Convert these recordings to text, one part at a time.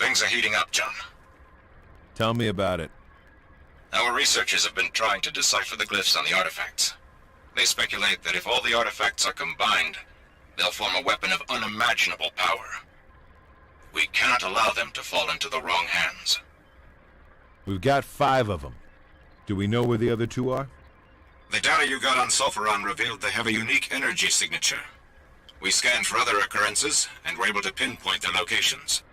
Things are heating up, John. Tell me about it. Our researchers have been trying to decipher the glyphs on the artifacts. They speculate that if all the artifacts are combined, they'll form a weapon of unimaginable power. We cannot allow them to fall into the wrong hands. We've got 5 of them. Do we know where the other 2 are? The data you got on Sulfuron revealed they have a unique energy signature. We scanned for other occurrences, and were able to pinpoint their locations.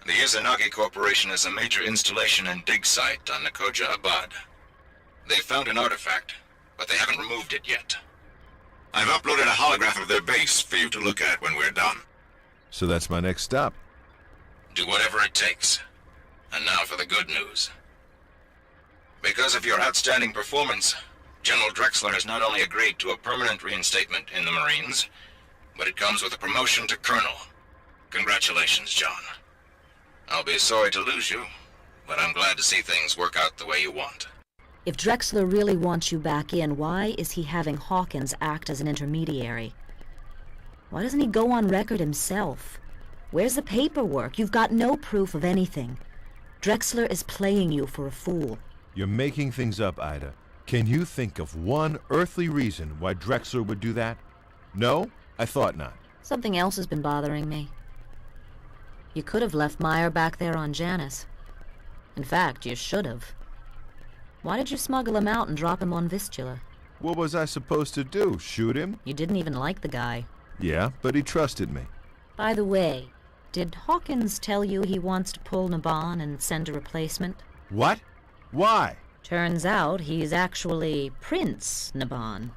The Izanagi Corporation has a major installation and dig site on Nakoja Abad. They found an artifact, but they haven't removed it yet. I've uploaded a holograph of their base for you to look at when we're done. So that's my next stop. Do whatever it takes. And now for the good news. Because of your outstanding performance, General Drexler has not only agreed to a permanent reinstatement in the Marines, but it comes with a promotion to Colonel. Congratulations, John. I'll be sorry to lose you, but I'm glad to see things work out the way you want. If Drexler really wants you back in, why is he having Hawkins act as an intermediary? Why doesn't he go on record himself? Where's the paperwork? You've got no proof of anything. Drexler is playing you for a fool. You're making things up, Ida. Can you think of one earthly reason why Drexler would do that? No? I thought not. Something else has been bothering me. You could have left Meyer back there on Janus. In fact, you should have. Why did you smuggle him out and drop him on Vistula? What was I supposed to do? Shoot him? You didn't even like the guy. Yeah, but he trusted me. By the way, did Hawkins tell you he wants to pull Naban and send a replacement? What? Why? Turns out he's actually Prince Naban,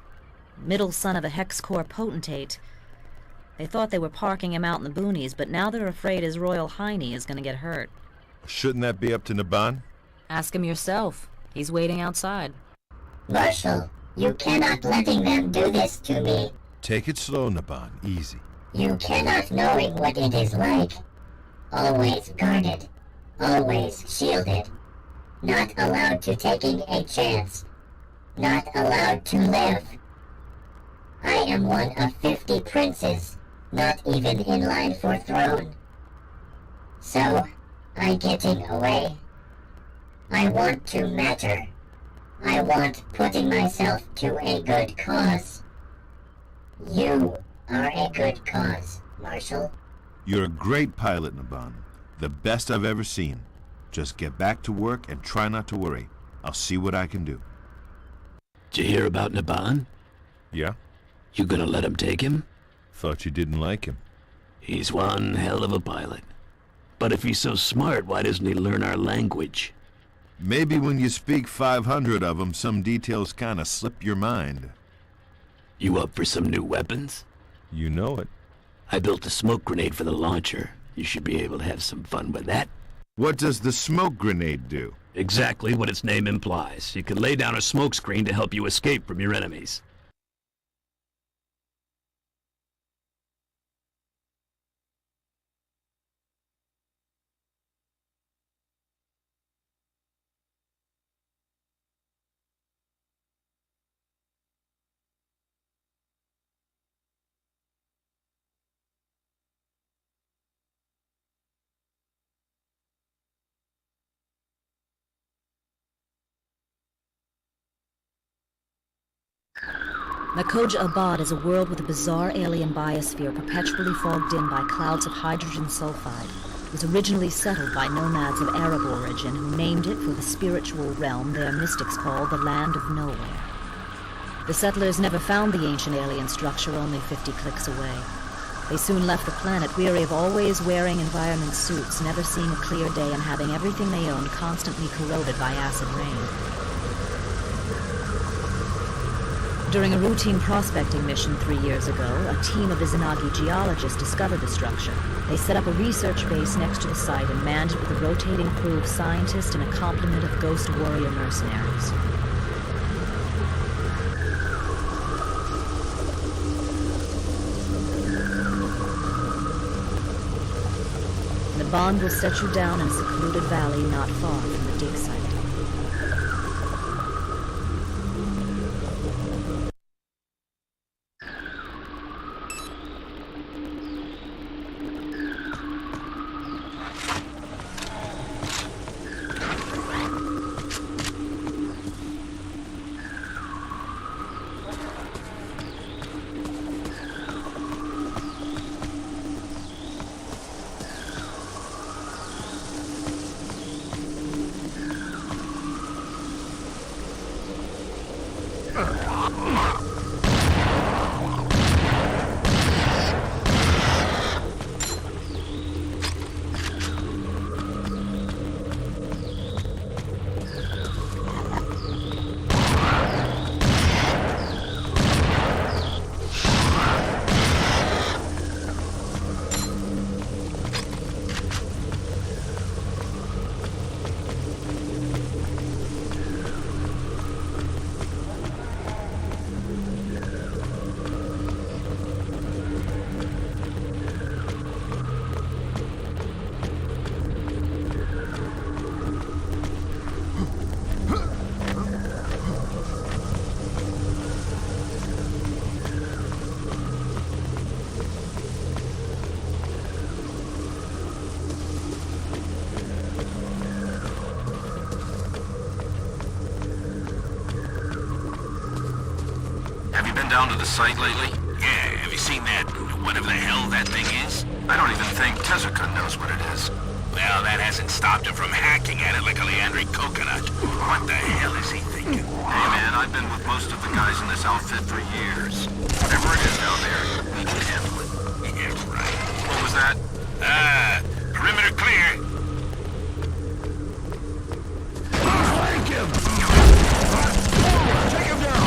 middle son of a Hex Corps potentate. They thought they were parking him out in the boonies, but now they're afraid His Royal Hiney is going to get hurt. Shouldn't that be up to Naban? Ask him yourself. He's waiting outside. Marshal, you cannot letting them do this to me. Take it slow, Naban. Easy. You cannot knowing what it is like. Always guarded. Always shielded. Not allowed to taking a chance. Not allowed to live. I am one of 50 princes, not even in line for throne. So, I getting away. I want to matter. I want putting myself to a good cause. You are a good cause, Marshal. You're a great pilot, Naban. The best I've ever seen. Just get back to work and try not to worry. I'll see what I can do. Did you hear about Naban? Yeah? You gonna let him take him? Thought you didn't like him. He's one hell of a pilot. But if he's so smart, why doesn't he learn our language? Maybe when you speak 500 of them, some details kinda slip your mind. You up for some new weapons? You know it. I built a smoke grenade for the launcher. You should be able to have some fun with that. What does the smoke grenade do? Exactly what its name implies. You can lay down a smoke screen to help you escape from your enemies. Nakoja Abad is a world with a bizarre alien biosphere perpetually fogged in by clouds of hydrogen sulfide. It was originally settled by nomads of Arab origin who named it for the spiritual realm their mystics call the Land of Nowhere. The settlers never found the ancient alien structure only 50 clicks away. They soon left the planet, weary of always wearing environment suits, never seeing a clear day, and having everything they owned constantly corroded by acid rain. During a routine prospecting mission 3 years ago, a team of Izanagi geologists discovered the structure. They set up a research base next to the site and manned it with a rotating crew of scientists and a complement of ghost warrior mercenaries. Naban will set you down in a secluded valley not far from the dig site. Have you been down to the site lately? Yeah, have you seen that, whatever the hell that thing is? I don't even think Tezuka knows what it is. Well, that hasn't stopped him from hacking at it like a Leandri coconut. What the hell is he thinking? Hey man, I've been with most of the guys in this outfit for years. Whatever it is down there, we can handle it. Yeah, right. What was that? Perimeter clear. Flank him! Take him down!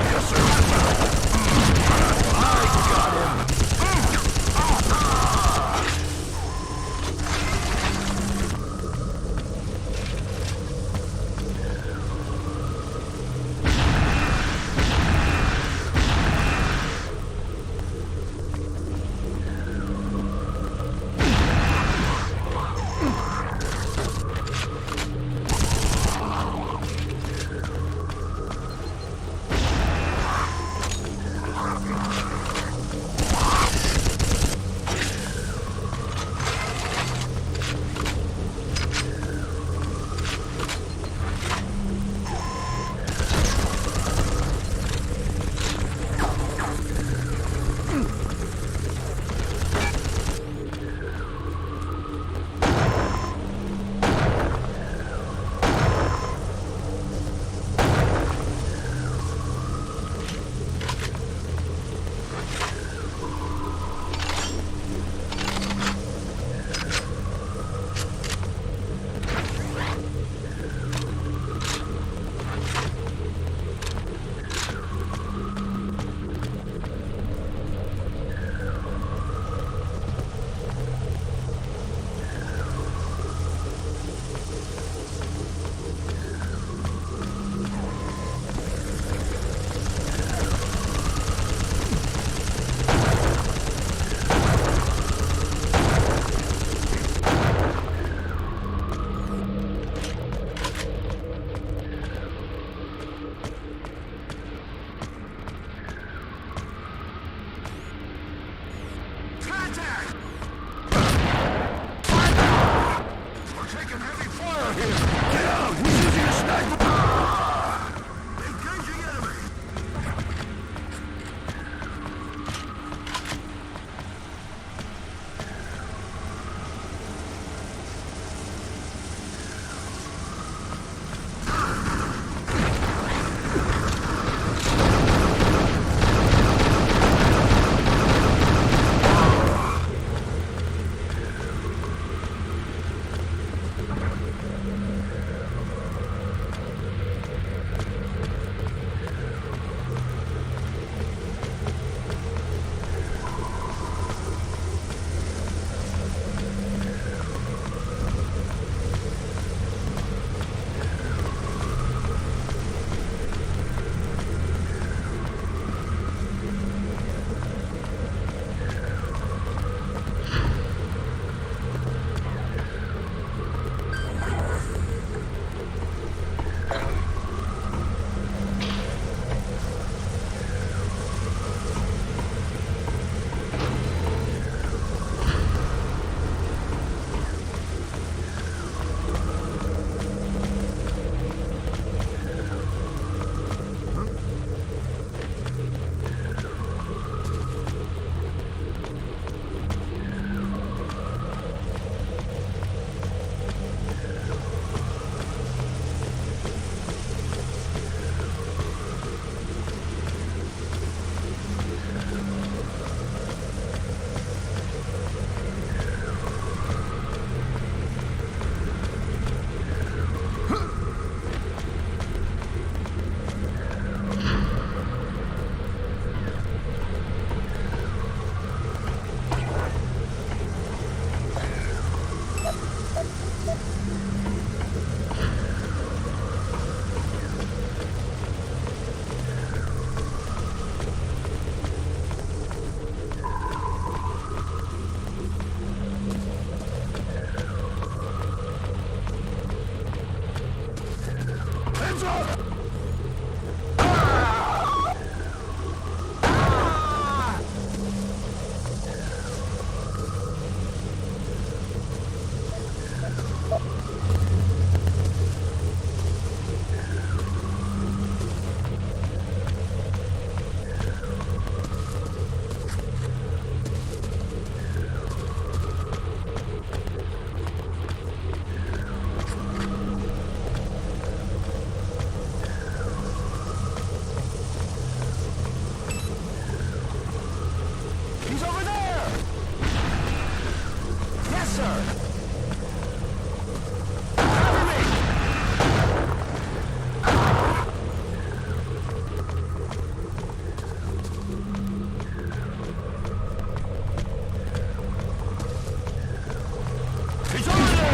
Yes, sir! I got him! He's over there! Yes, sir! Cover me! He's over there!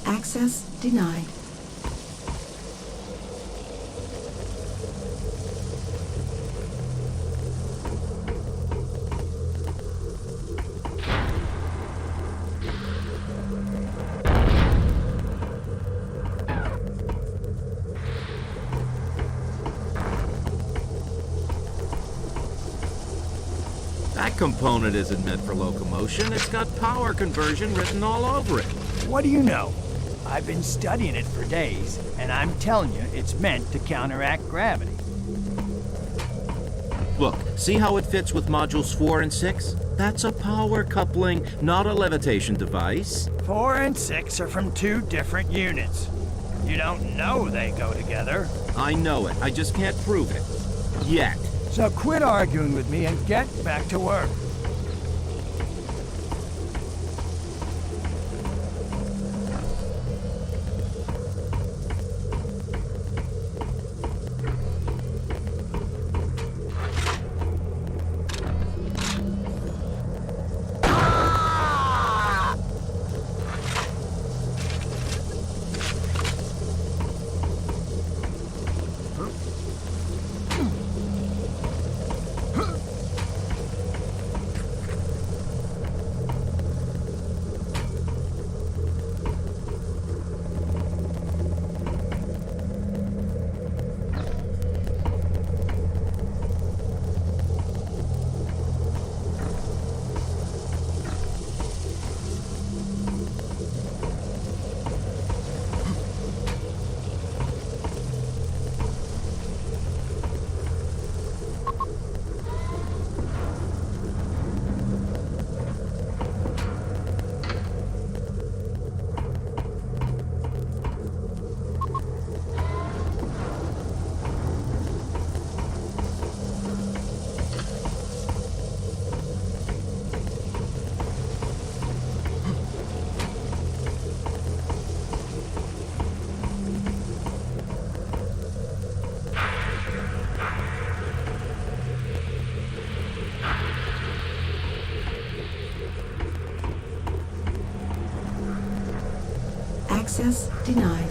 Access denied. That component isn't meant for locomotion. It's got power conversion written all over it. What do you know? I've been studying it for days, and I'm telling you, it's meant to counteract gravity. Look, see how it fits with modules 4 and 6? That's a power coupling, not a levitation device. 4 and 6 are from 2 different units. You don't know they go together. I know it. I just can't prove it. Yet. So quit arguing with me and get back to work. Access denied.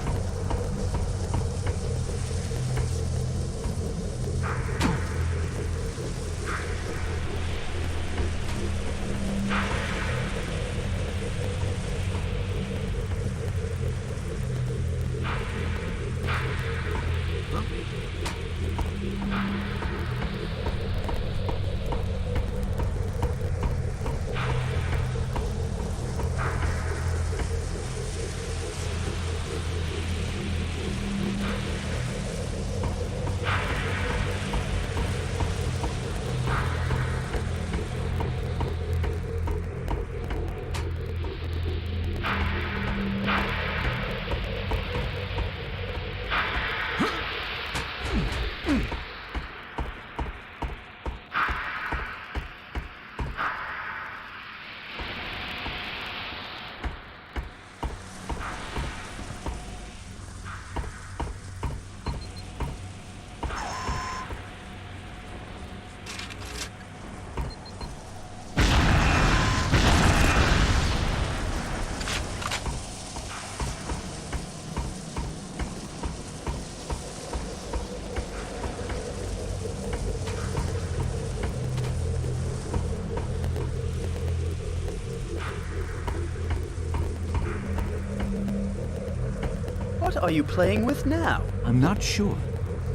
What are you playing with now? I'm not sure,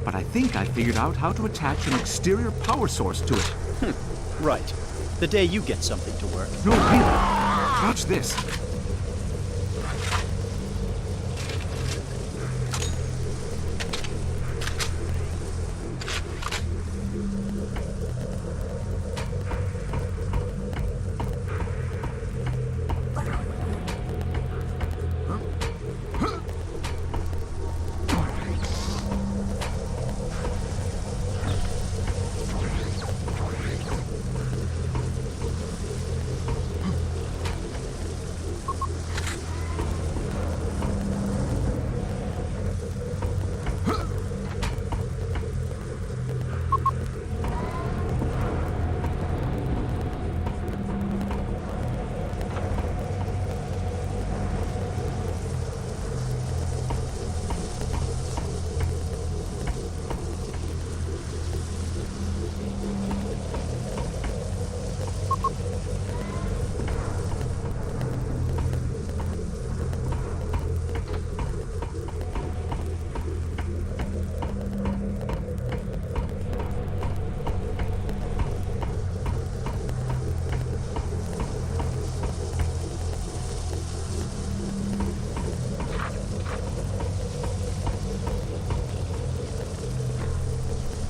but I think I figured out how to attach an exterior power source to it. Right. The day you get something to work. No, really. Watch this.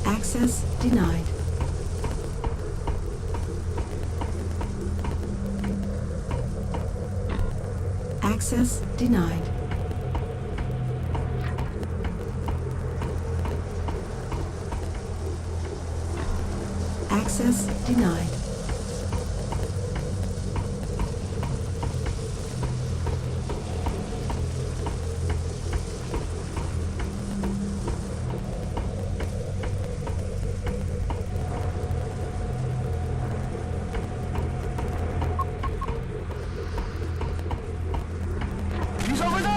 Access denied. Access denied. Access denied. He's over there!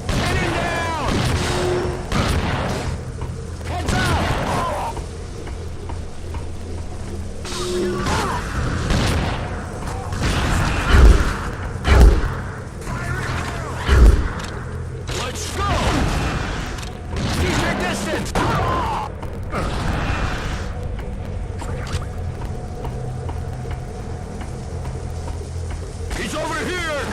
Get him down! Heads up! Let's go! Keep your distance! He's over here!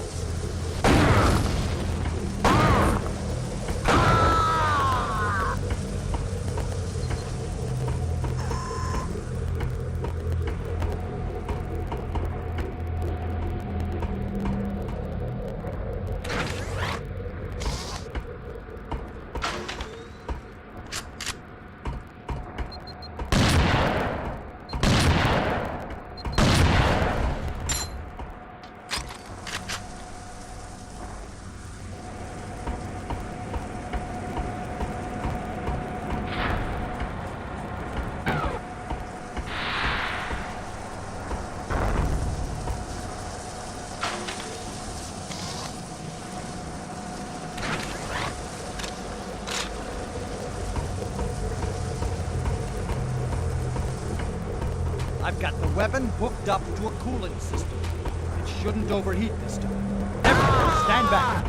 I've got the weapon hooked up to a cooling system. It shouldn't overheat this time. Everyone, stand back!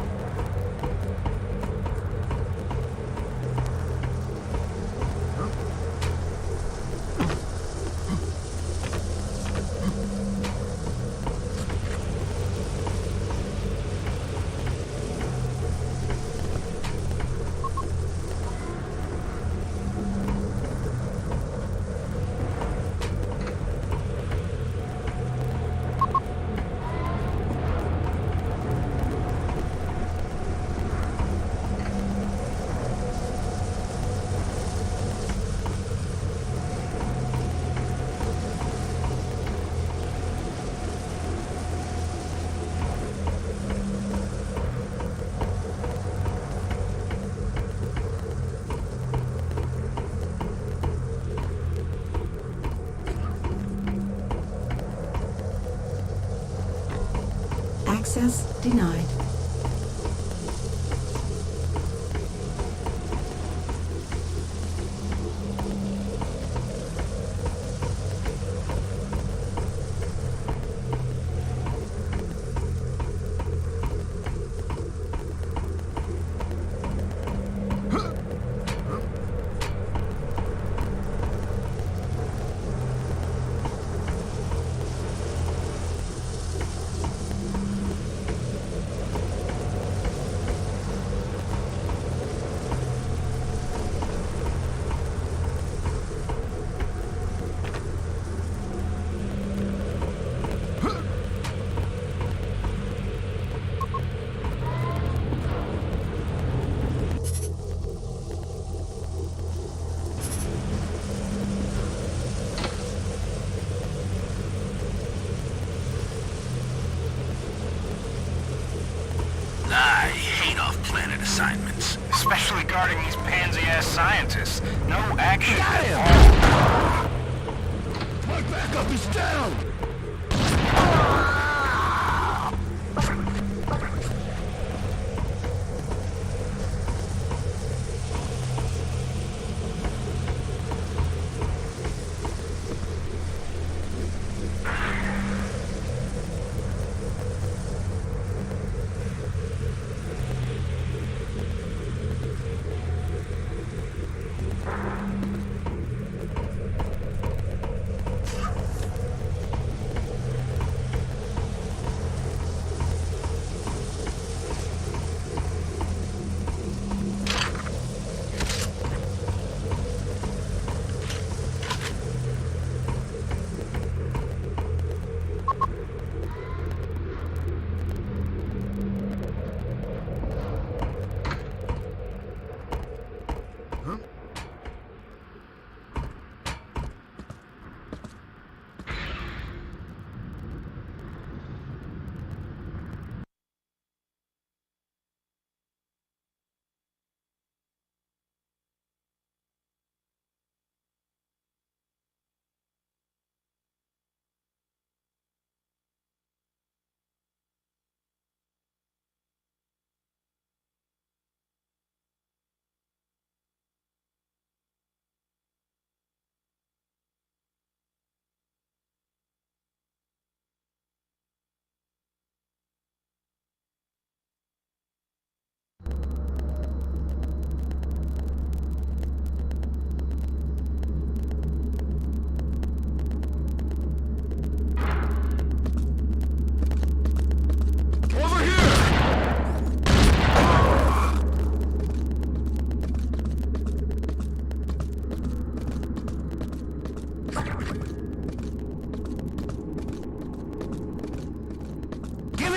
Access denied. I hate off-planet assignments. Especially guarding these pansy-ass scientists. No action at all. My backup is down!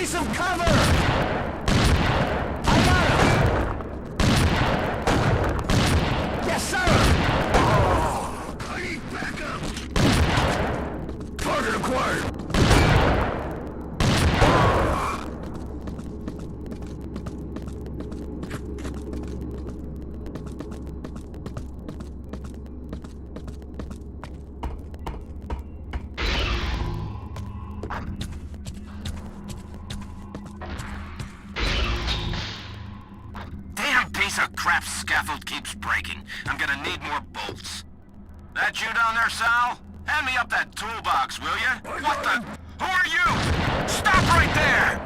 some cover! I got him! Yes, sir! I need backup! Target acquired! Damn piece of crap scaffold keeps breaking. I'm gonna need more bolts. That you down there, Sal? Hand me up that toolbox, will you? What the? Who are you? Stop right there!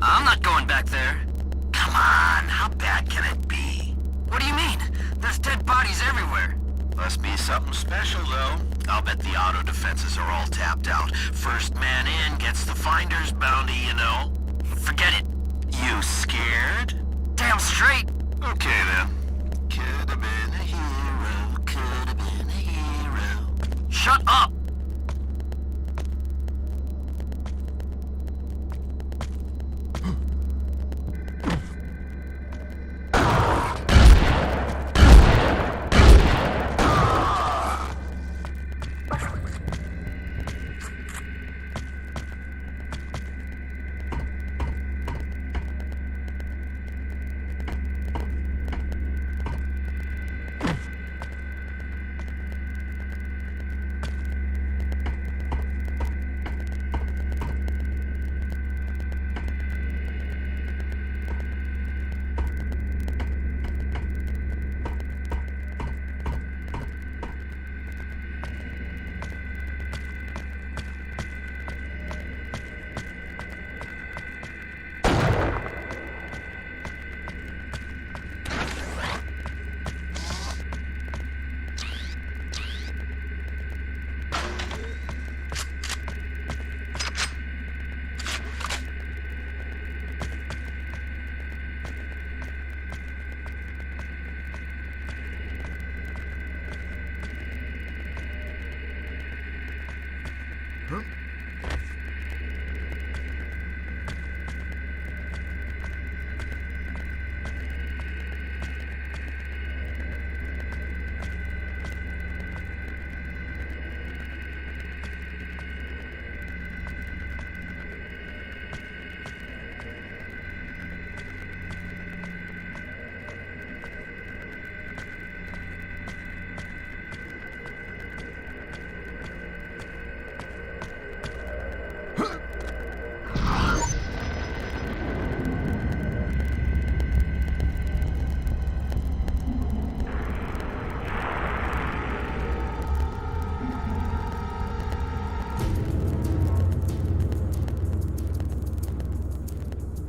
I'm not going back there. Come on, how bad can it be? What do you mean? There's dead bodies everywhere. Must be something special, though. I'll bet the auto defenses are all tapped out. First man in gets the finder's bounty, you know. Forget it. You scared? Damn straight. Okay, then. Could have been a hero, could have been a hero. Shut up!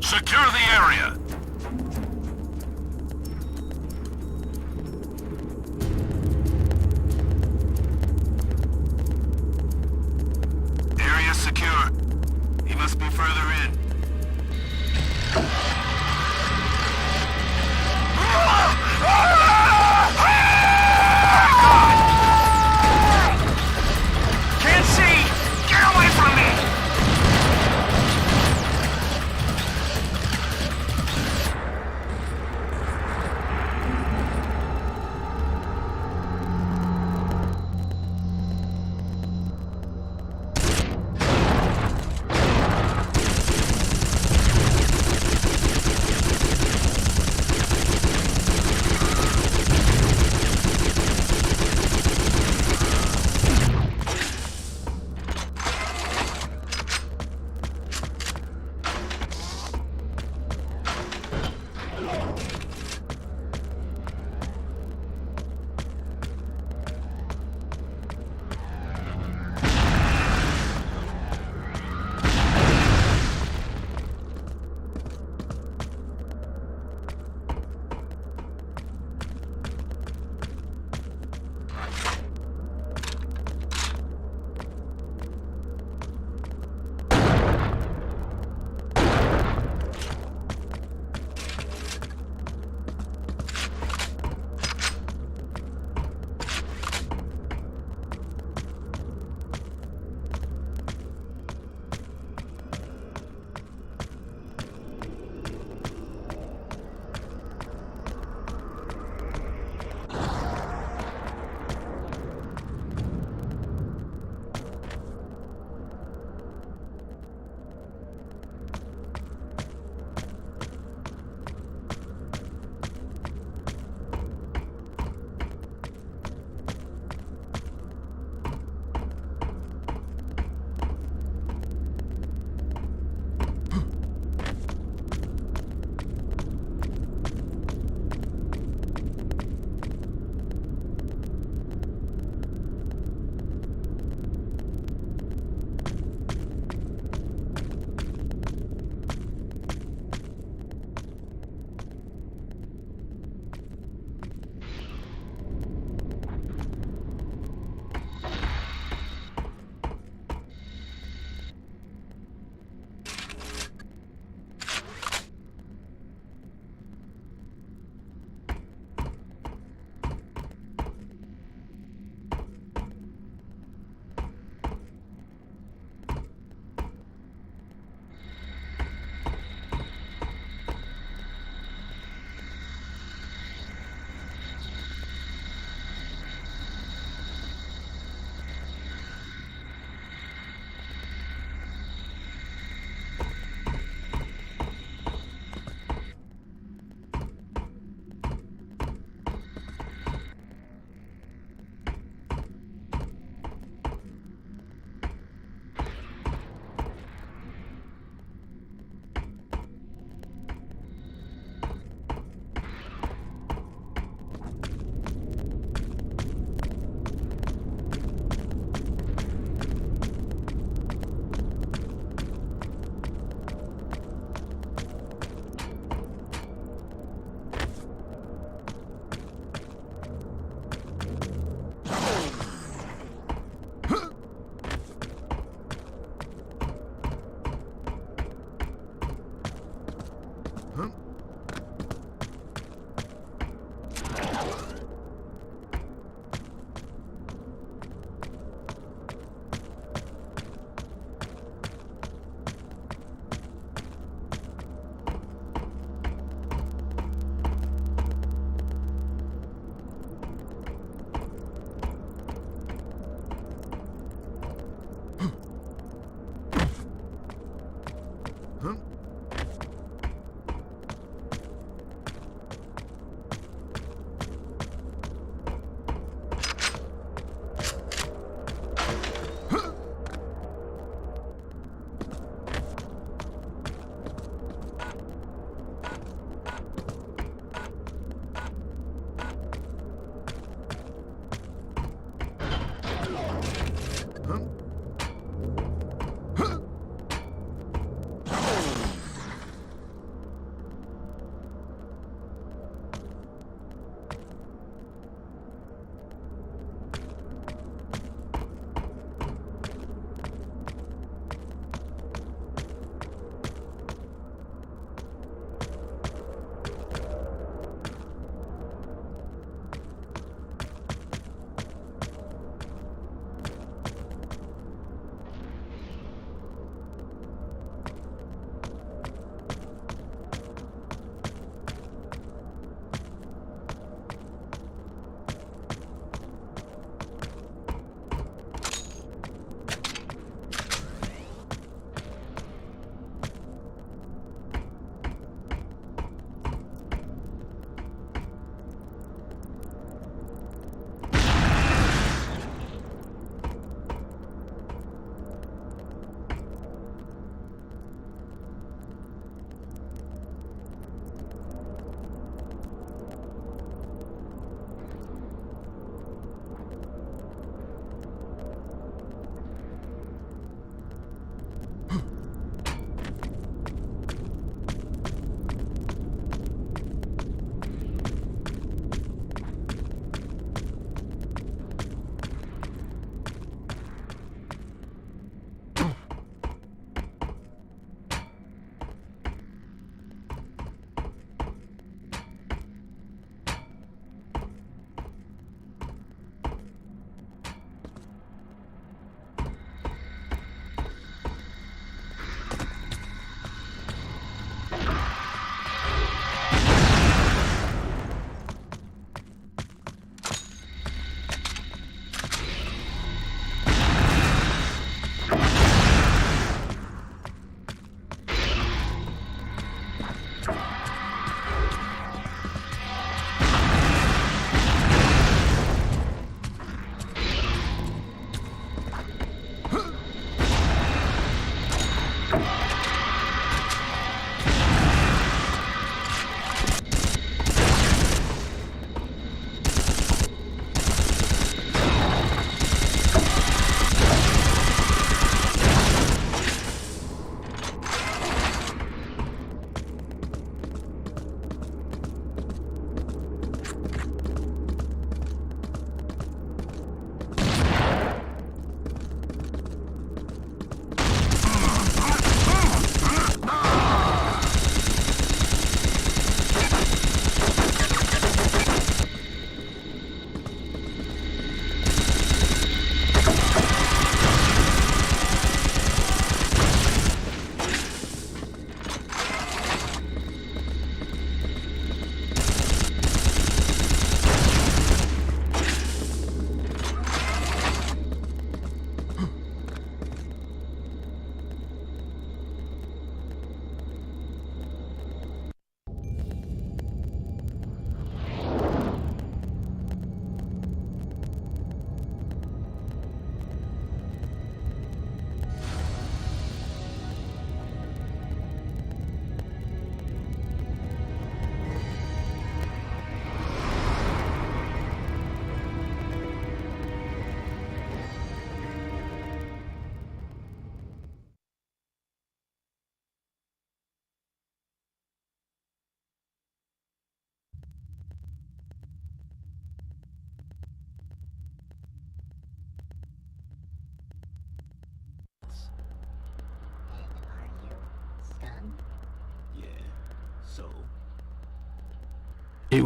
Secure the area! Area secure. He must be further in. Can't see! Get away from me!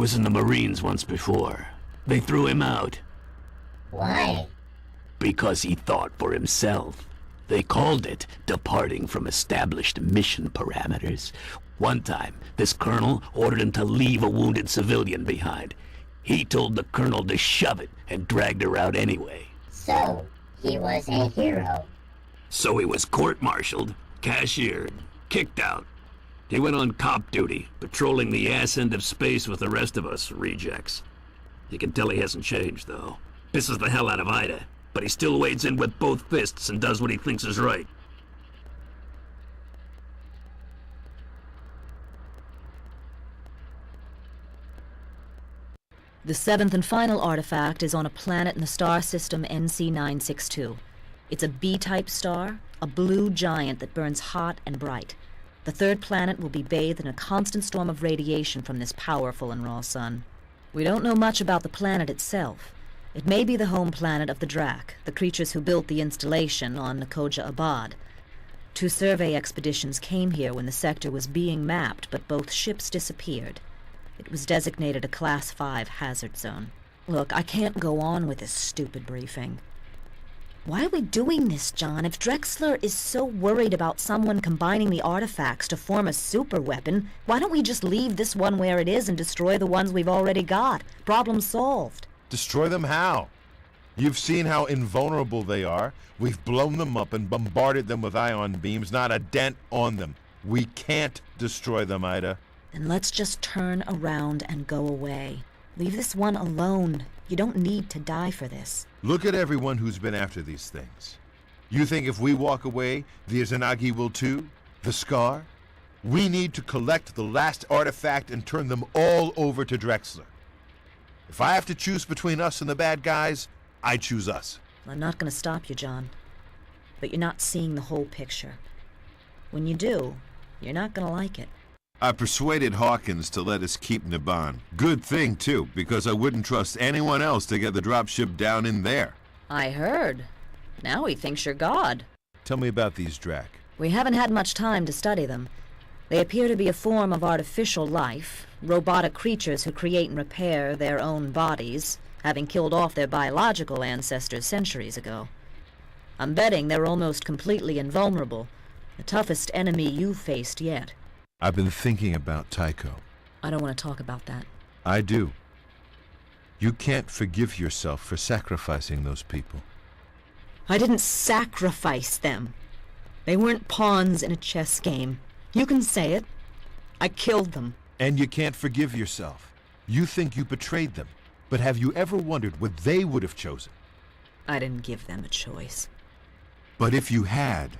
was in the Marines once before. They threw him out. Why? Because he thought for himself. They called it departing from established mission parameters. One time, this colonel ordered him to leave a wounded civilian behind. He told the colonel to shove it and dragged her out anyway. So, he was a hero. So he was court-martialed, cashiered, kicked out. He went on cop duty, patrolling the ass end of space with the rest of us rejects. You can tell he hasn't changed, though. Pisses the hell out of Ida, but he still wades in with both fists and does what he thinks is right. The seventh and final artifact is on a planet in the star system NC-962. It's a B-type star, a blue giant that burns hot and bright. The third planet will be bathed in a constant storm of radiation from this powerful and raw sun. We don't know much about the planet itself. It may be the home planet of the Drak, the creatures who built the installation on Nakoja Abad. 2 survey expeditions came here when the sector was being mapped, but both ships disappeared. It was designated a Class 5 hazard zone. Look, I can't go on with this stupid briefing. Why are we doing this, John? If Drexler is so worried about someone combining the artifacts to form a super weapon, why don't we just leave this one where it is and destroy the ones we've already got? Problem solved. Destroy them how? You've seen how invulnerable they are. We've blown them up and bombarded them with ion beams, not a dent on them. We can't destroy them, Ida. Then let's just turn around and go away. Leave this one alone. You don't need to die for this. Look at everyone who's been after these things. You think if we walk away, the Izanagi will too? The Scar? We need to collect the last artifact and turn them all over to Drexler. If I have to choose between us and the bad guys, I choose us. I'm not going to stop you, John. But you're not seeing the whole picture. When you do, you're not going to like it. I persuaded Hawkins to let us keep Naban. Good thing, too, because I wouldn't trust anyone else to get the dropship down in there. I heard. Now he thinks you're God. Tell me about these Drak. We haven't had much time to study them. They appear to be a form of artificial life, robotic creatures who create and repair their own bodies, having killed off their biological ancestors centuries ago. I'm betting they're almost completely invulnerable, the toughest enemy you've faced yet. I've been thinking about Tycho. I don't want to talk about that. I do. You can't forgive yourself for sacrificing those people. I didn't sacrifice them. They weren't pawns in a chess game. You can say it. I killed them. And you can't forgive yourself. You think you betrayed them. But have you ever wondered what they would have chosen? I didn't give them a choice. But if you had,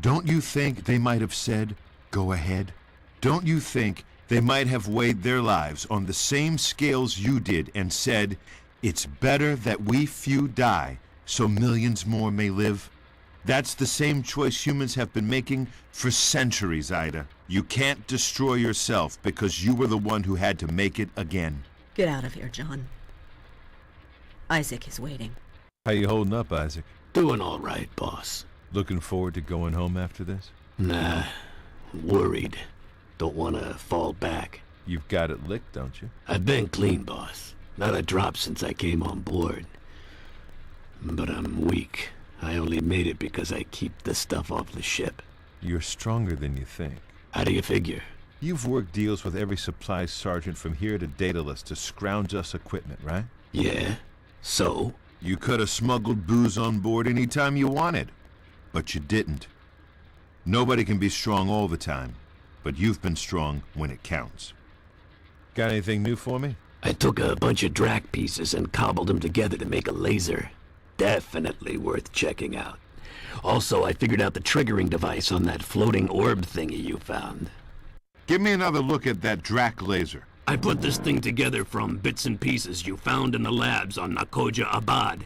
don't you think they might have said, go ahead? Don't you think they might have weighed their lives on the same scales you did and said, it's better that we few die so millions more may live? That's the same choice humans have been making for centuries, Ida. You can't destroy yourself because you were the one who had to make it again. Get out of here, John. Isaac is waiting. How you holding up, Isaac? Doing all right, boss. Looking forward to going home after this? Nah, worried. Don't want to fall back. You've got it licked, don't you? I've been clean, boss. Not a drop since I came on board. But I'm weak. I only made it because I keep the stuff off the ship. You're stronger than you think. How do you figure? You've worked deals with every supply sergeant from here to Daedalus to scrounge us equipment, right? Yeah. So? You could have smuggled booze on board any time you wanted. But you didn't. Nobody can be strong all the time. But you've been strong when it counts. Got anything new for me? I took a bunch of Drak pieces and cobbled them together to make a laser. Definitely worth checking out. Also, I figured out the triggering device on that floating orb thingy you found. Give me another look at that Drak laser. I put this thing together from bits and pieces you found in the labs on Nakoja Abad.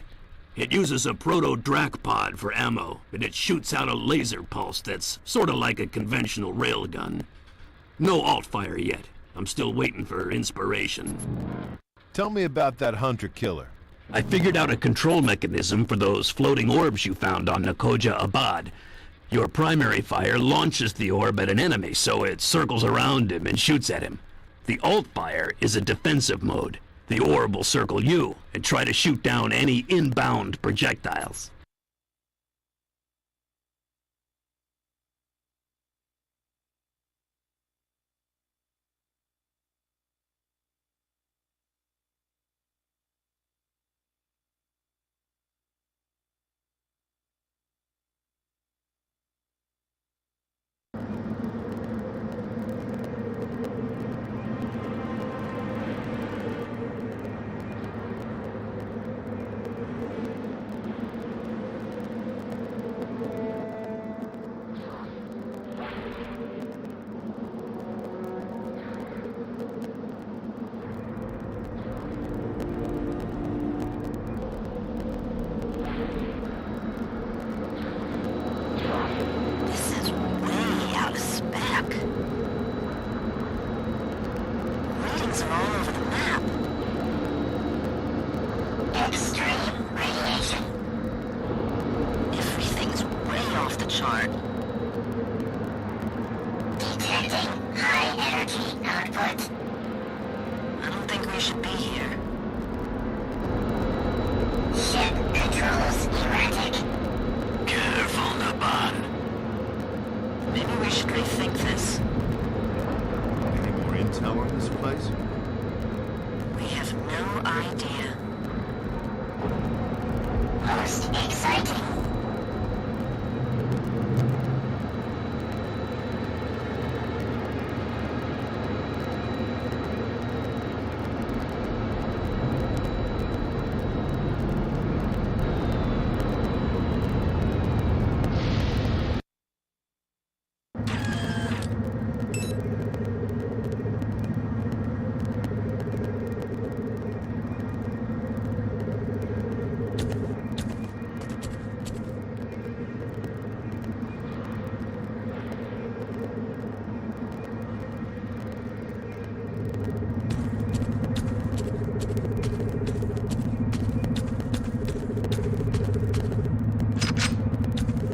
It uses a proto-Drak pod for ammo, and it shoots out a laser pulse that's sort of like a conventional railgun. No alt-fire yet. I'm still waiting for inspiration. Tell me about that hunter-killer. I figured out a control mechanism for those floating orbs you found on Nakoja Abad. Your primary fire launches the orb at an enemy, so it circles around him and shoots at him. The alt fire is a defensive mode. The orb will circle you and try to shoot down any inbound projectiles.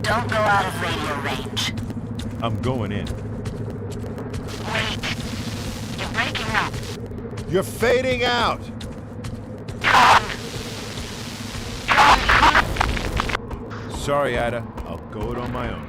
Don't go out of radio range. I'm going in. Wait. You're breaking up. You're fading out! Sorry, Ada. I'll go it on my own.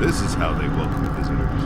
This is how they welcome visitors.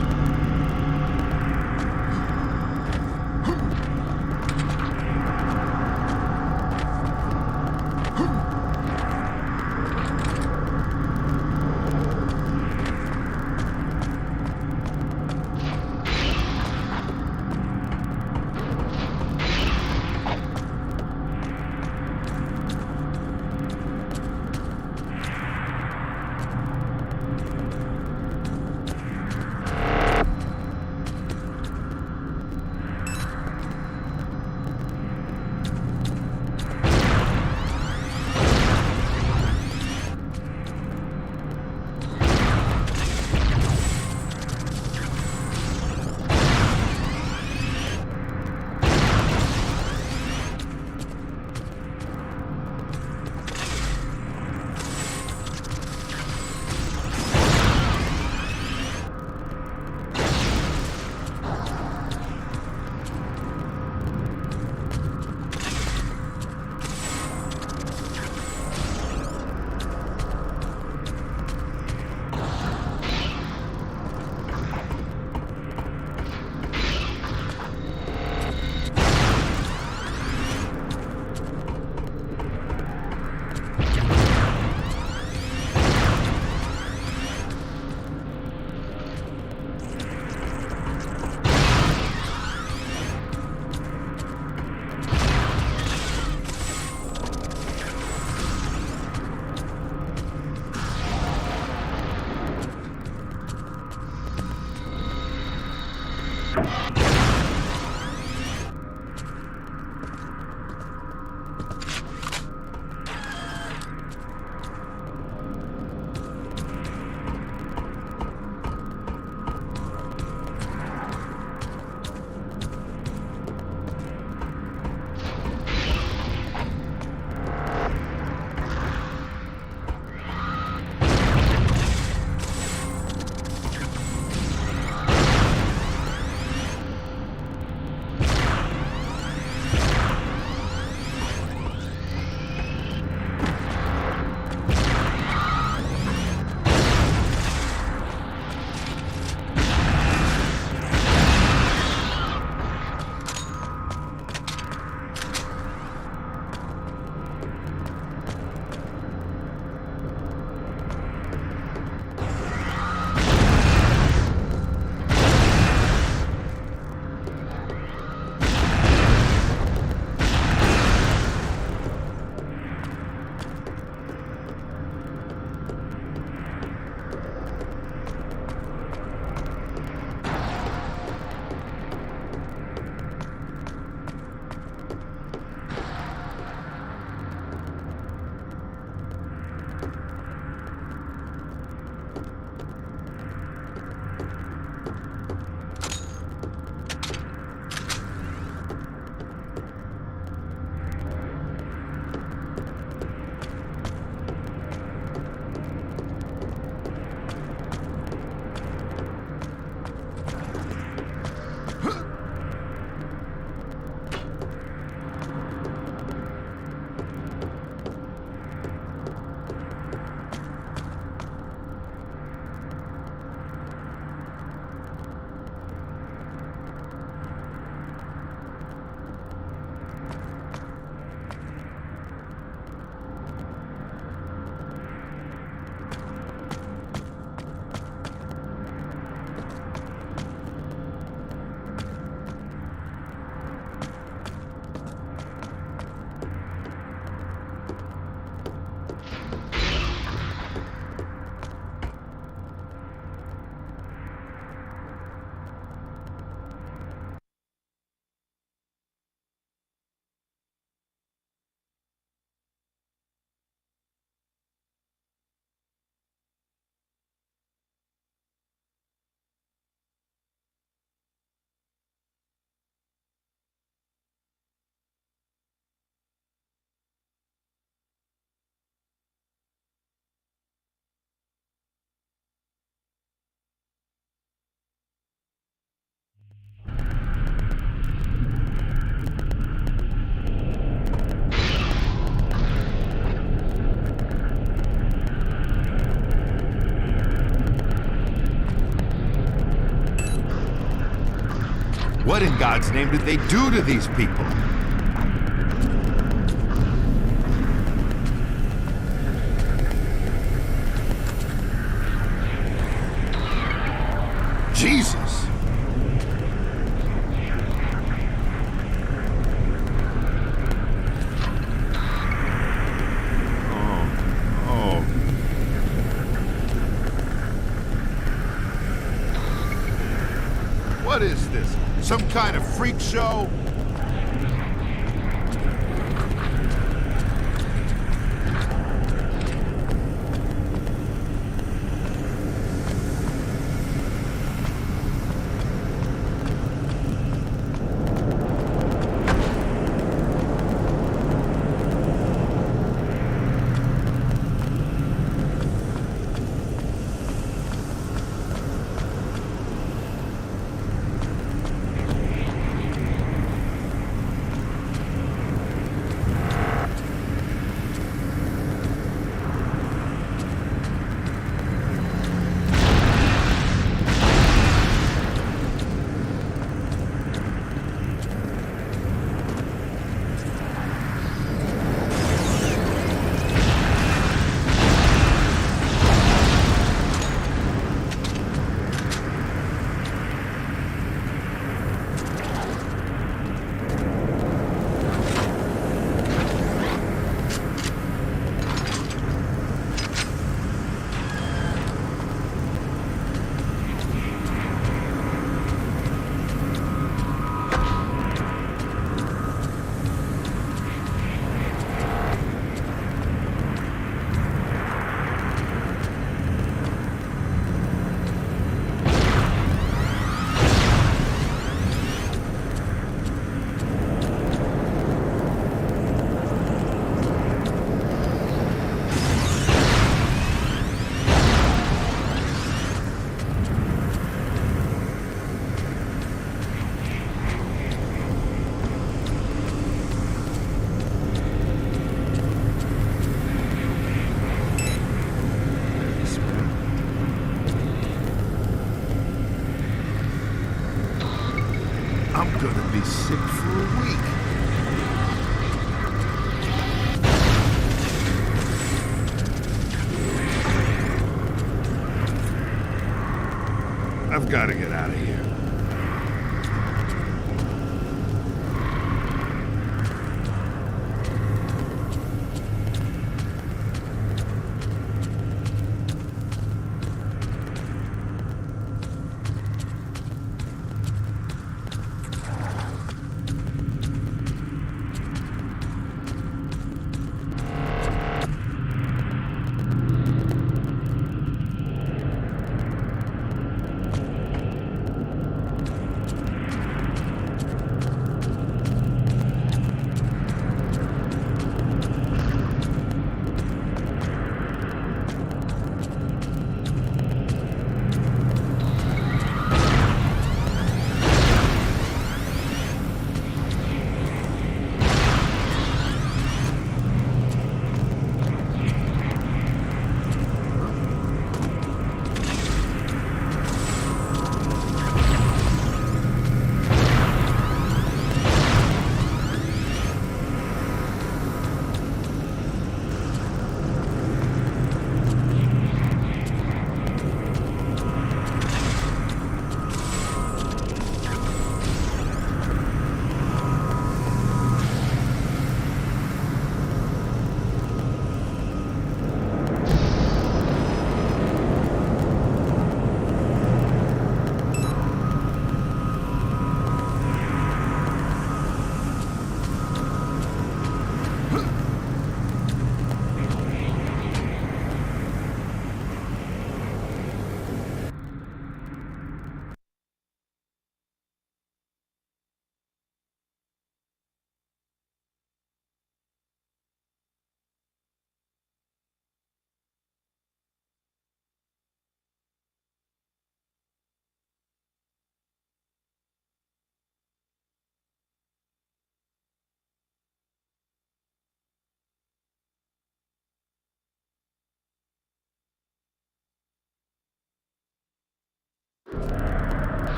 What in God's name did they do to these people? Jesus! What is this? Some kind of freak show? I'm gonna be sick for a week. I've got to get out of here.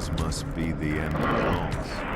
This must be the end of calls.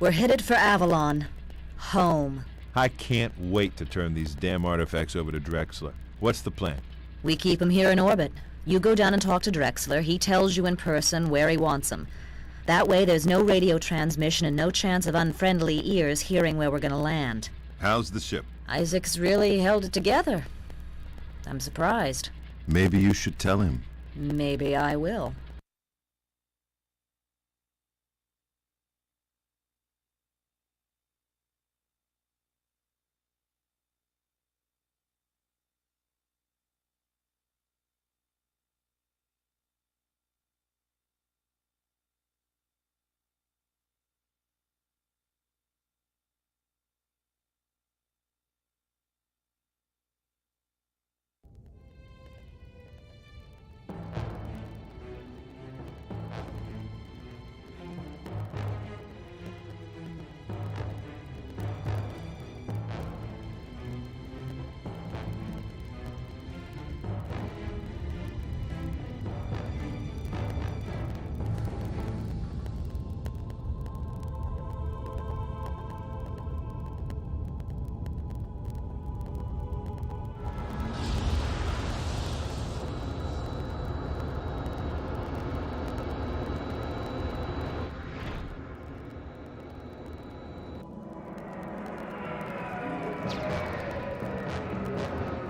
We're headed for Avalon. Home. I can't wait to turn these damn artifacts over to Drexler. What's the plan? We keep him here in orbit. You go down and talk to Drexler. He tells you in person where he wants him. That way there's no radio transmission and no chance of unfriendly ears hearing where we're gonna land. How's the ship? Isaac's really held it together. I'm surprised. Maybe you should tell him. Maybe I will.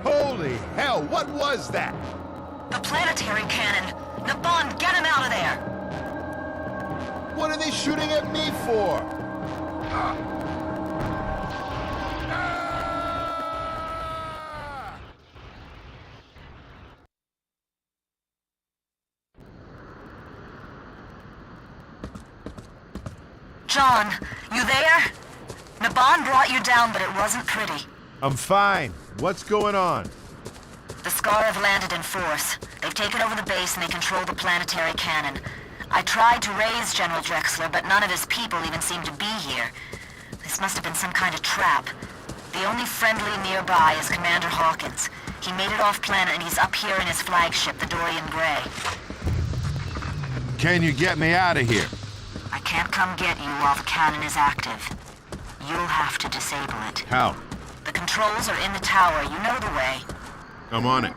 Holy hell, what was that? The planetary cannon! Nabon, get him out of there! What are they shooting at me for? John, you there? Nabon brought you down, but it wasn't pretty. I'm fine. What's going on? The Scar have landed in force. They've taken over the base and they control the planetary cannon. I tried to raise General Drexler, but none of his people even seem to be here. This must have been some kind of trap. The only friendly nearby is Commander Hawkins. He made it off-planet and he's up here in his flagship, the Dorian Gray. Can you get me out of here? I can't come get you while the cannon is active. You'll have to disable it. How? The controls are in the tower. You know the way. I'm on it.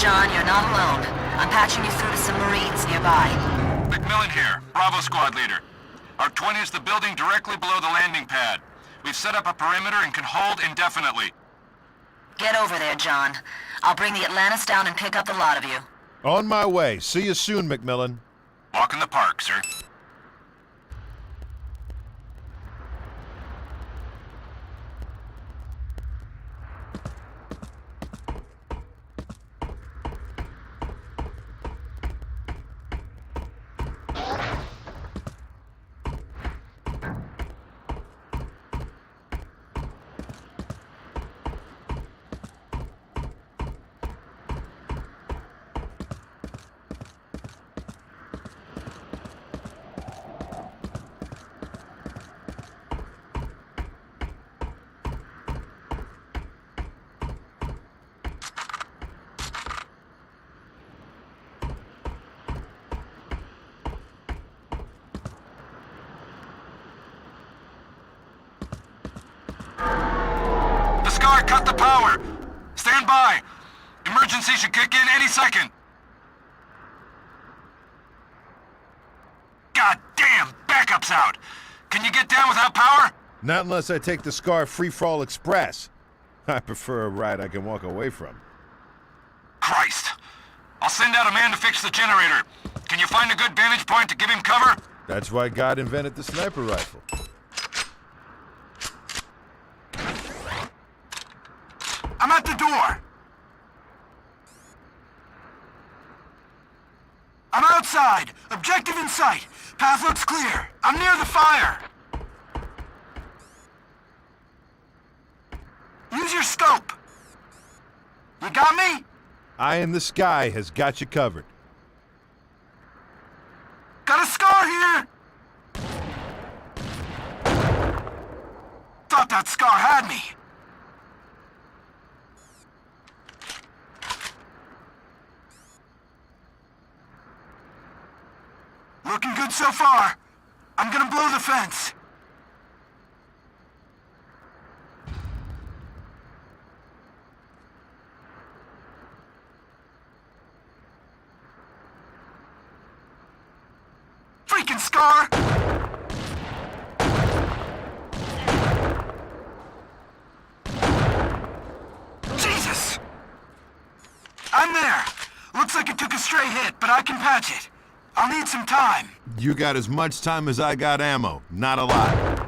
John, you're not alone. I'm patching you through to some Marines nearby. McMillan here, Bravo Squad leader. Our 20 is the building directly below the landing pad. We've set up a perimeter and can hold indefinitely. Get over there, John. I'll bring the Atlantis down and pick up the lot of you. On my way. See you soon, McMillan. Walk in the park, sir. Scar, cut the power! Stand by! Emergency should kick in any second! God damn! Backup's out! Can you get down without power? Not unless I take the Scar Free-Fall Express. I prefer a ride I can walk away from. Christ! I'll send out a man to fix the generator. Can you find a good vantage point to give him cover? That's why God invented the sniper rifle. I'm at the door. I'm outside. Objective in sight. Path looks clear. I'm near the fire. Use your scope. You got me? Eye in the sky has got you covered. Got a Scar here. Thought that Scar had me. Looking good so far. I'm gonna blow the fence. Freaking Scar! Jesus! I'm there. Looks like it took a stray hit, but I can patch it. I'll need some time. You got as much time as I got ammo. Not a lot.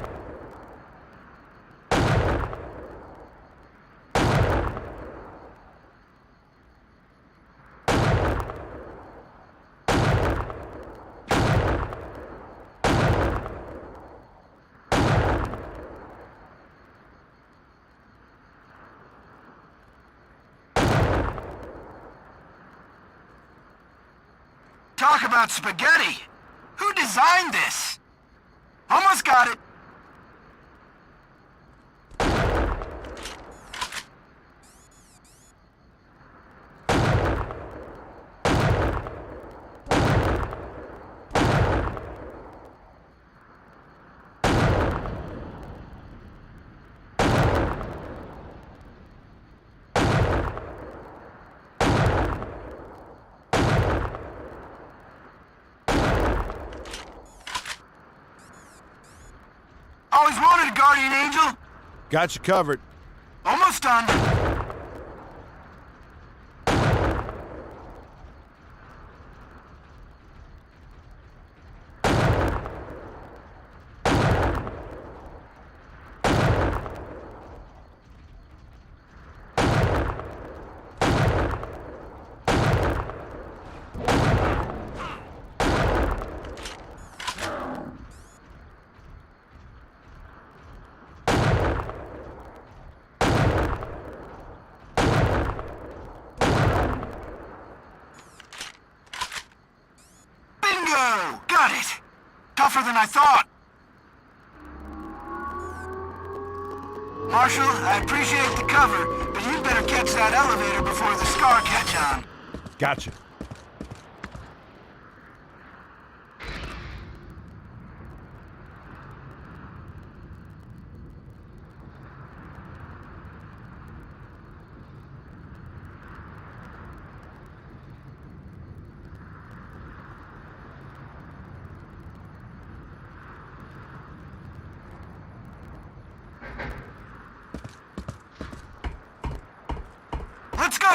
Talk about spaghetti! Who designed this? Almost got it. Always wanted a guardian angel. Got you covered. Almost done. Got it! Tougher than I thought. Marshal, I appreciate the cover, but you'd better catch that elevator before the Scar catch on. Gotcha.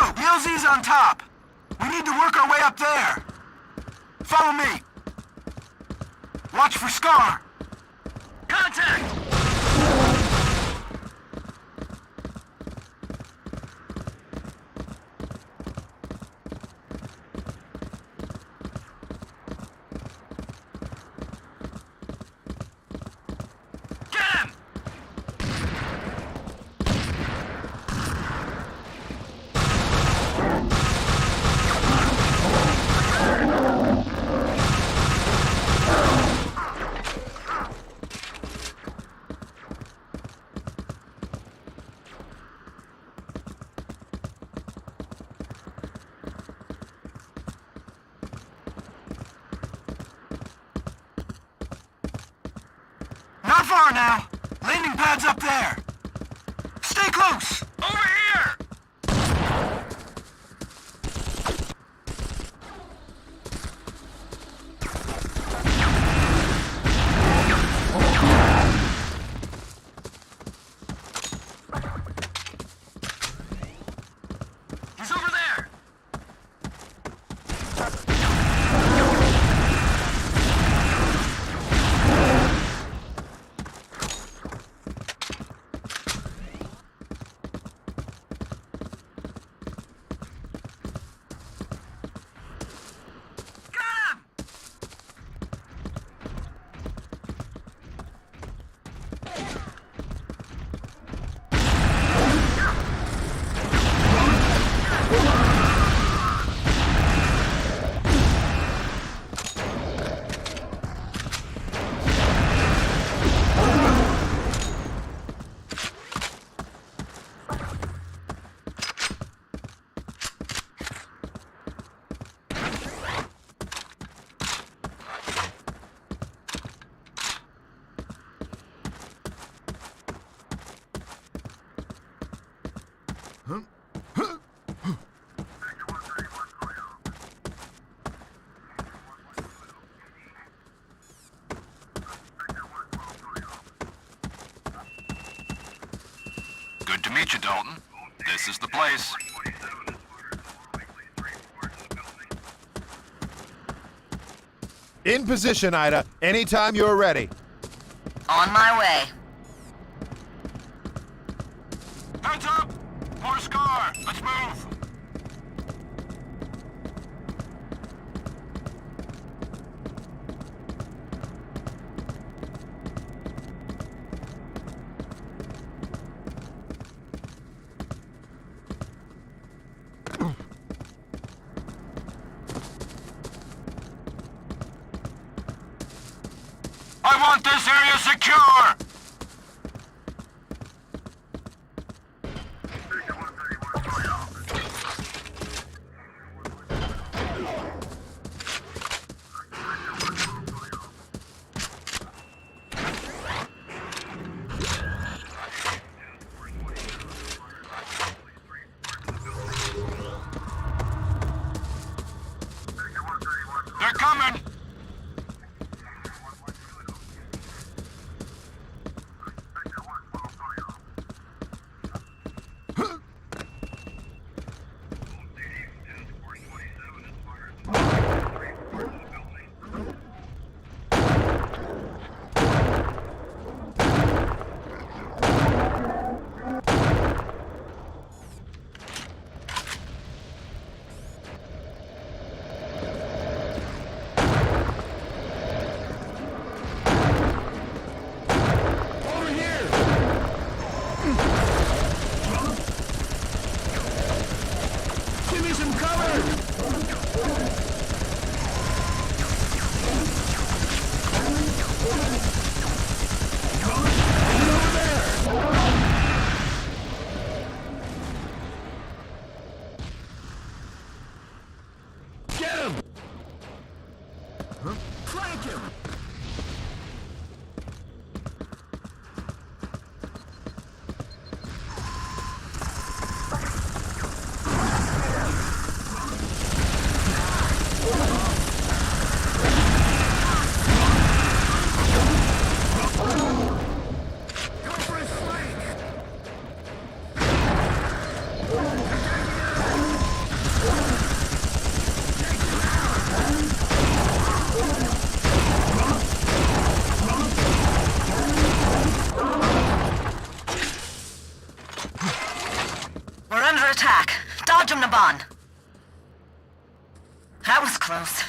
go! The LZ's on top! We need to work our way up there! Follow me! Watch for Scar! Contact! Not far now. Landing pad's up there. Stay close. Over here! He's over there. Good to meet you, Dalton. This is the place. In position, Ida. Anytime you're ready. On my way. Heads up! More Scar! Let's move! I want this area secure! They're coming! Saban. That was close.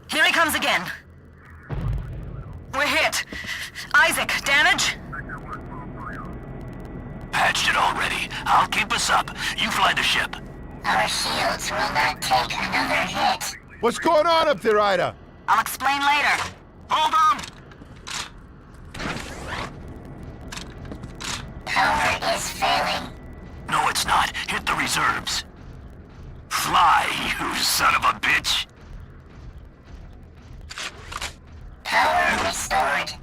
Here he comes again. We're hit. Isaac, damage? Patched it already. I'll keep us up. You fly the ship. Our shields will not take another hit. What's going on up there, Ida? I'll explain later. Hold on! Power is failing. No, it's not. Hit the reserves. Fly, you son of a bitch. Power restored.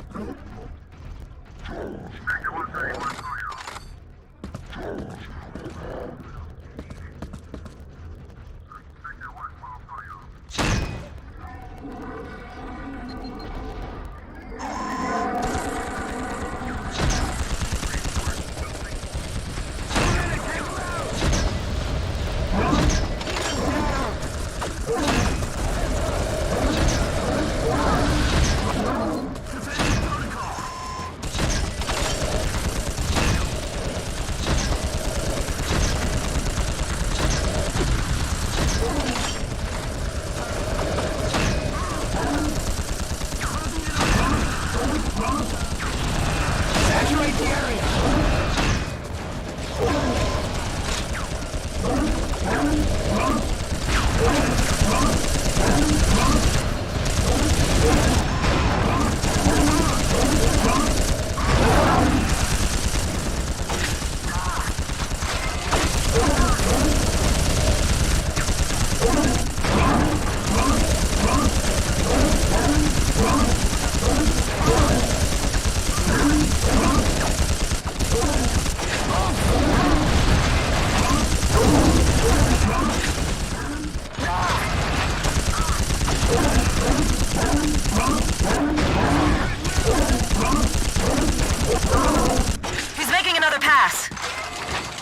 He's making another pass.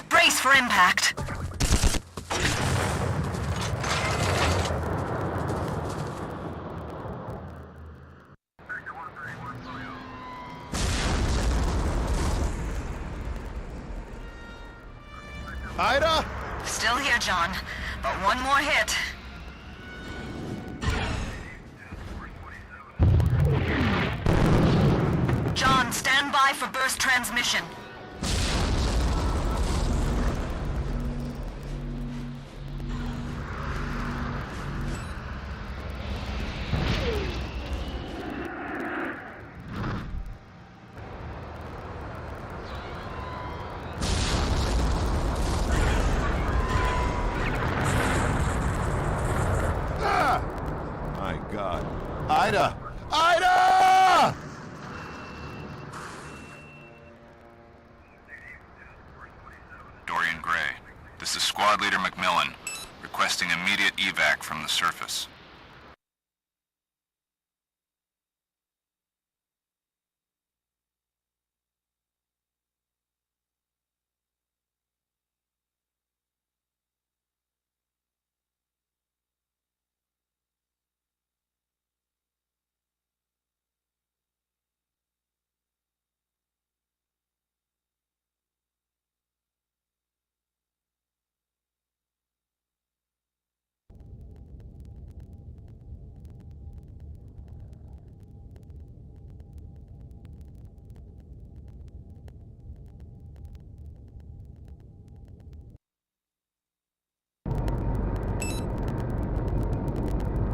Brace for impact. Ida? Still here, John, but one more hit. John, stand by for burst transmission. My God. Ida! Ida! Dorian Gray. This is Squad Leader McMillan, requesting immediate evac from the surface.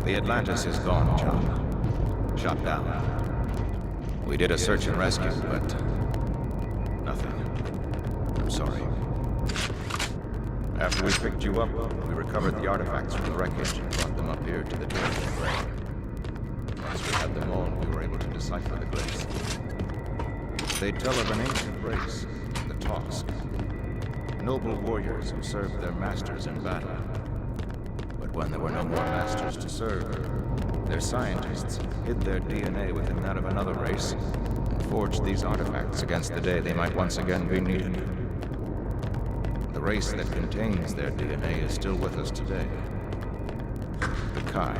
The Atlantis is gone, John. Shot down. We did a search and rescue, but nothing. I'm sorry. After we picked you up, we recovered the artifacts from the wreckage and brought them up here to the Dorian Gray. Once we had them all, we were able to decipher the glyphs. They tell of an ancient race, the Tosk. Noble warriors who served their masters in battle. But when there were no more masters to serve, their scientists hid their DNA within that of another race and forged these artifacts against the day they might once again be needed. The race that contains their DNA is still with us today. The Kai.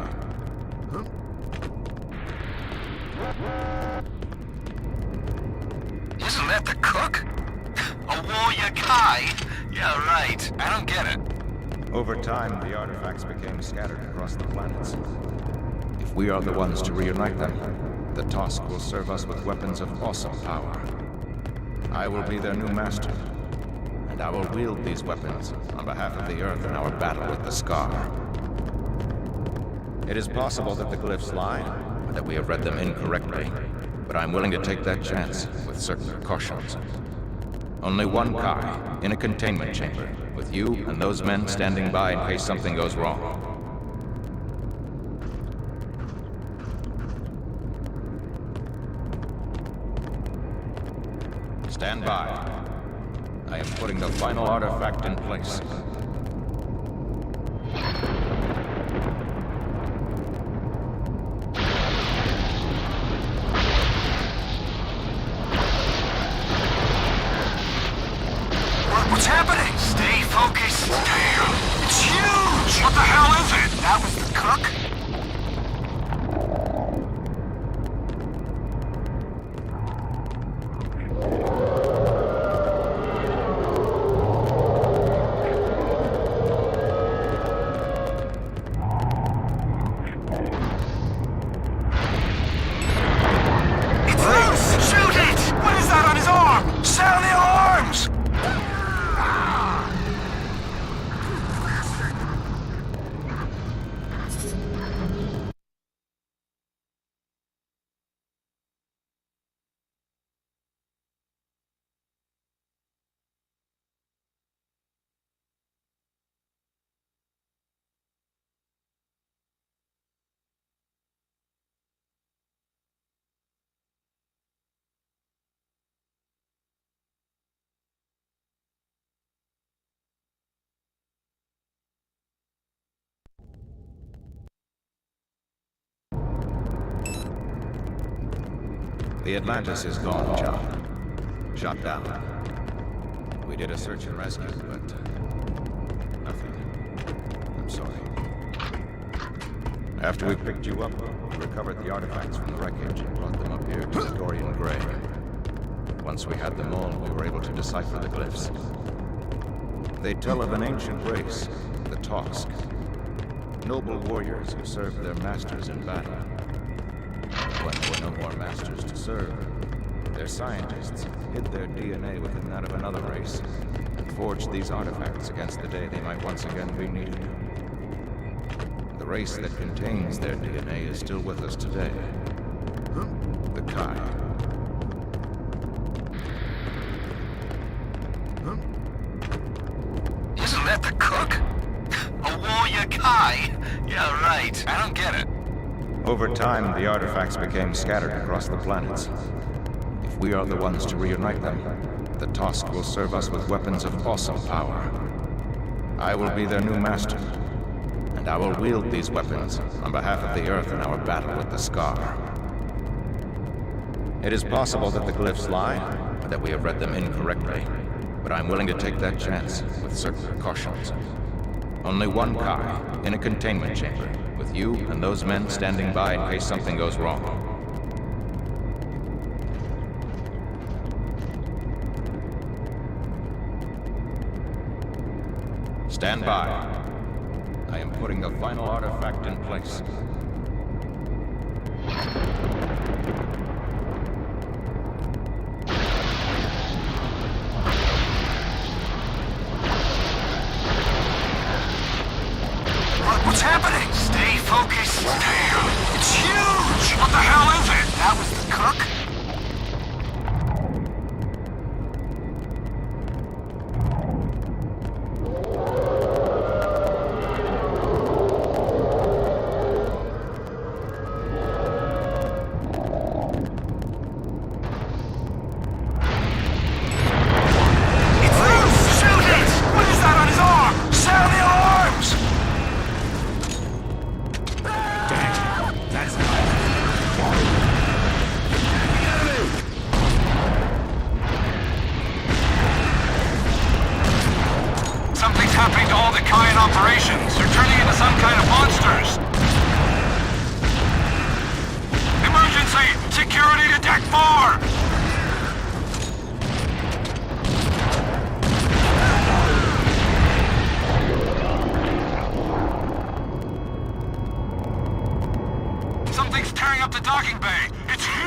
Isn't that the cook? A warrior Kai? Yeah, right. I don't get it. Over time, the artifacts became scattered across the planets. If we are the ones to reunite them, the Tusk will serve us with weapons of awesome power. I will be their new master, and I will wield these weapons on behalf of the Earth in our battle with the Scar. It is possible that the glyphs lie, or that we have read them incorrectly, but I'm willing to take that chance with certain precautions. Only one Kai, in a containment chamber, with you and those men standing by in case something goes wrong. Stand by. I am putting the final artifact in place. What's happening? Stay focused. Damn, it's huge! What the hell is it? That was the cook? It's loose! Shoot it! What is that on his arm? Sound the alarms! The Atlantis is gone, John. Shot down. We did a search and rescue, but nothing. I'm sorry. After we picked you up, we recovered the artifacts from the wreckage and brought them up here to Dorian Gray. Once we had them all, we were able to decipher the glyphs. They tell of an ancient race, the Tusk. Noble warriors who served their masters in battle. When there were no more masters to serve, their scientists hid their DNA within that of another race and forged these artifacts against the day they might once again be needed. The race that contains their DNA is still with us today. The Kai. Isn't that the cook? A warrior Kai? Yeah, right. I don't get it. Over time, the artifacts became scattered across the planets. If we are the ones to reunite them, the Tusk will serve us with weapons of awesome power. I will be their new master, and I will wield these weapons on behalf of the Earth in our battle with the Scar. It is possible that the glyphs lie, or that we have read them incorrectly, but I'm willing to take that chance with certain precautions. Only one Kai, in a containment chamber, with you and those men standing by in case something goes wrong. Stand by. I am putting the final artifact in place. What's happening? Stay focused. Damn, it's huge! What the hell is it? That was the cook? It's loose! Shoot it! What is that on his arm? Sound the alarms! Something's happening to all the Kai in operations. They're turning into some kind of monsters. Emergency! Security to Deck 4! up the docking bay! It's